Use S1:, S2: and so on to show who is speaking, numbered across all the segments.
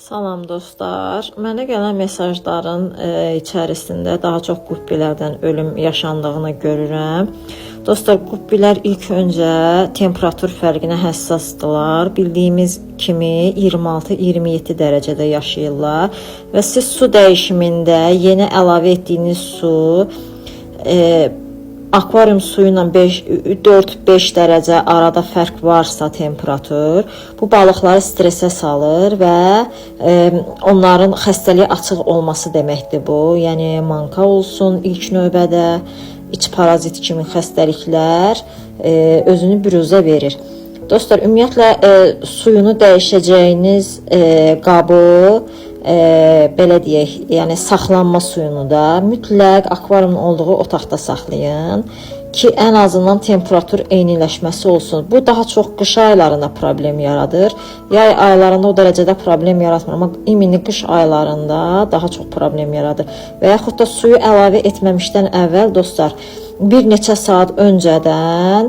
S1: Salam dostlar. Mənə gələn mesajların içərisində daha çox qubbilərdən ölüm yaşandığını görürəm. Dostlar, qubbilər ilk öncə temperatur fərqinə həssasdırlar. Bildiyimiz kimi 26-27 dərəcədə yaşayırlar və siz su dəyişimində yeni əlavə etdiyiniz su akvarium suyu ilə 4-5 dərəcə arada fərq varsa temperatur, bu balıqları stresə salır və onların xəstəliyə açıq olması deməkdir bu. Yəni manka olsun, ilk növbədə iç parazit kimi xəstəliklər özünü büruzə verir. Dostlar, ümumiyyətlə suyunu dəyişəcəyiniz qabı belə deyək, yəni saxlanma suyunu da mütləq akvariumun olduğu otaqda saxlayın ki, ən azından temperatur eyniləşməsi olsun. Bu daha çox qış aylarında problem yaradır. Yay aylarında o dərəcədə problem yaratmır, amma ümumi qış aylarında daha çox problem yaradır. Və yaxud da suyu əlavə etməmişdən əvvəl dostlar, bir neçə saat öncədən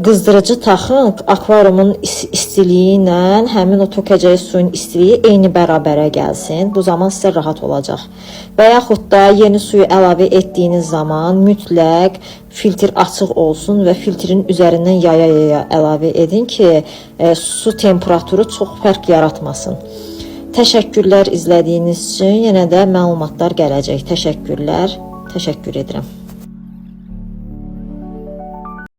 S1: qızdırıcı taxın, akvariumun istiliyi ilə həmin o tökəcəyi suyun istiliyi eyni bərabərə gəlsin. Bu zaman sizə rahat olacaq. Və yaxud da yeni suyu əlavə etdiyiniz zaman mütləq filtr açıq olsun və filtrin üzərindən yaya əlavə edin ki, su temperaturu çox fərq yaratmasın. Təşəkkürlər izlədiyiniz üçün. Yenə də məlumatlar gələcək. Təşəkkürlər. Təşəkkür edirəm.